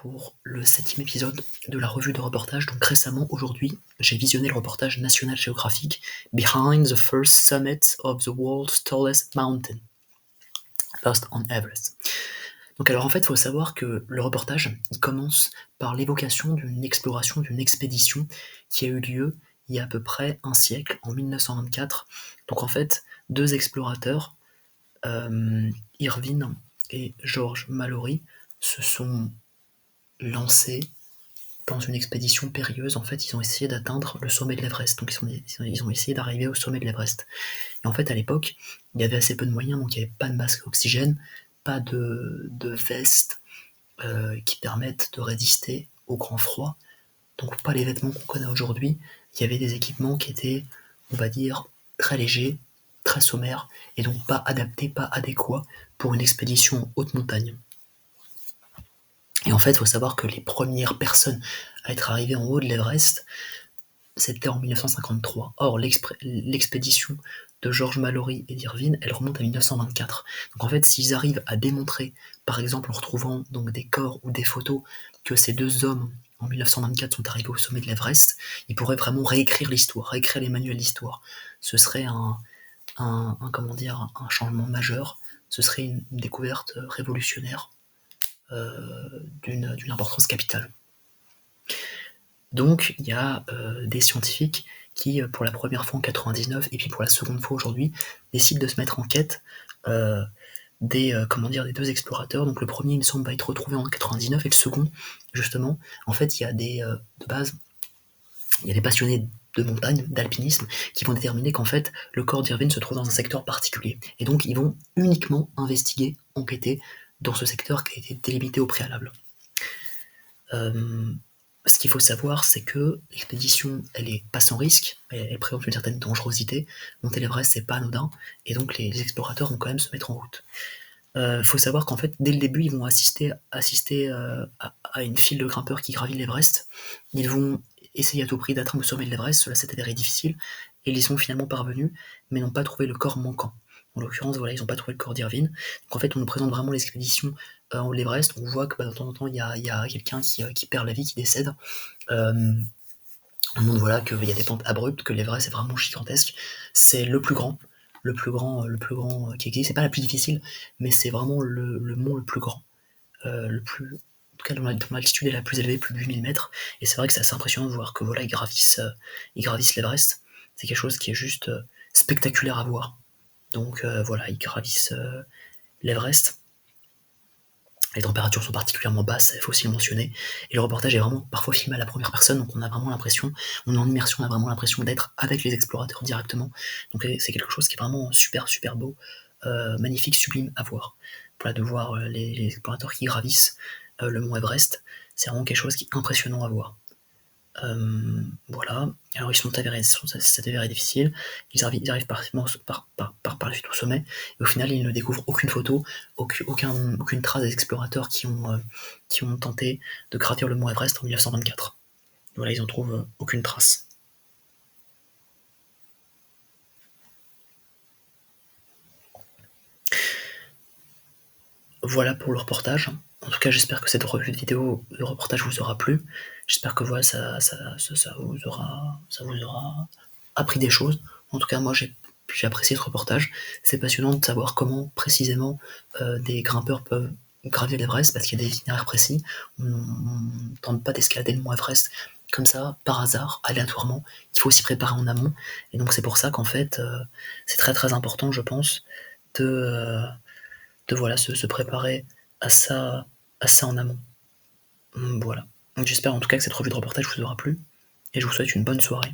pour le 7e épisode de la revue de reportage. Donc récemment, aujourd'hui, j'ai visionné le reportage National Geographic Behind the First Summit of the World's Tallest Mountain, Lost on Everest. Donc alors en fait, il faut savoir que le reportage, il commence par l'évocation d'une exploration, d'une expédition qui a eu lieu il y a à peu près un siècle, en 1924. Donc en fait, deux explorateurs, Irvine et George Mallory, se sont lancés dans une expédition périlleuse. En fait, ils ont essayé d'atteindre le sommet de l'Everest. Donc ils ont essayé d'arriver au sommet de l'Everest. Et en fait, à l'époque, il y avait assez peu de moyens, donc il n'y avait pas de masque d'oxygène, pas de veste qui permettent de résister au grand froid. Donc pas les vêtements qu'on connaît aujourd'hui. Il y avait des équipements qui étaient, on va dire, très légers, très sommaires, et donc pas adaptés, pas adéquats pour une expédition en haute montagne. Et en fait, il faut savoir que les premières personnes à être arrivées en haut de l'Everest, c'était en 1953. Or, l'expédition de George Mallory et d'Irvine, elle remonte à 1924. Donc en fait, s'ils arrivent à démontrer, par exemple en retrouvant donc des corps ou des photos, que ces deux hommes en 1924 sont arrivés au sommet de l'Everest, ils pourraient vraiment réécrire l'histoire, réécrire les manuels d'histoire. Ce serait un changement majeur, ce serait une découverte révolutionnaire d'une importance capitale. Donc il y a des scientifiques qui, pour la première fois en 99 et puis pour la seconde fois aujourd'hui, décident de se mettre en quête des deux explorateurs. Donc le premier, il me semble, va être retrouvé en 99 et le second, justement, en fait, il y a de base, il y a des passionnés de montagne, d'alpinisme, qui vont déterminer qu'en fait, le corps d'Irvine se trouve dans un secteur particulier. Et donc ils vont uniquement investiguer, enquêter dans ce secteur qui a été délimité au préalable. Ce qu'il faut savoir, c'est que l'expédition, elle est pas sans risque, elle présente une certaine dangerosité. Monter l'Everest, c'est pas anodin, et donc les explorateurs vont quand même se mettre en route. Faut savoir qu'en fait, dès le début, ils vont assister à une file de grimpeurs qui gravit l'Everest. Ils vont essayer à tout prix d'atteindre le sommet de l'Everest, cela s'est avéré difficile, et ils y sont finalement parvenus, mais n'ont pas trouvé le corps manquant. En l'occurrence, voilà, ils n'ont pas trouvé le corps d'Irvine. Donc en fait, on nous présente vraiment l'expédition en haut de l'Everest. On voit que de temps en temps, il y a quelqu'un qui perd la vie, qui décède. On montre voilà, qu'il y a des pentes abruptes, que l'Everest est vraiment gigantesque. C'est le plus grand qui existe. C'est pas la plus difficile, mais c'est vraiment le mont le plus grand. En tout cas, dont l'altitude est la plus élevée, plus de 8000 mètres. Et c'est vrai que c'est assez impressionnant de voir que voilà, ils gravissent l'Everest. C'est quelque chose qui est juste spectaculaire à voir. Donc voilà, ils gravissent l'Everest. Les températures sont particulièrement basses, il faut aussi le mentionner. Et le reportage est vraiment parfois filmé à la première personne, donc on a vraiment l'impression, on est en immersion, on a vraiment l'impression d'être avec les explorateurs directement. Donc c'est quelque chose qui est vraiment super, super beau, magnifique, sublime à voir. Voilà, de voir les explorateurs qui gravissent le mont Everest, c'est vraiment quelque chose qui est impressionnant à voir. Voilà, alors ça s'est avéré difficile, ils arrivent par la suite au sommet, et au final ils ne découvrent aucune photo, aucune trace des explorateurs qui ont tenté de gravir le mont Everest en 1924. Voilà, ils n'en trouvent aucune trace. Voilà pour le reportage. En tout cas, j'espère que cette revue de vidéo de reportage vous aura plu. J'espère que voilà, ça vous aura appris des choses. En tout cas, moi, j'ai apprécié ce reportage. C'est passionnant de savoir comment précisément des grimpeurs peuvent gravir l'Everest, parce qu'il y a des itinéraires précis. On ne tente pas d'escalader le mont Everest comme ça, par hasard, aléatoirement. Il faut s'y préparer en amont. Et donc c'est pour ça qu'en fait, c'est très très important, je pense, de voilà, se préparer à ça en amont. Voilà. Donc j'espère en tout cas que cette revue de reportage vous aura plu, et je vous souhaite une bonne soirée.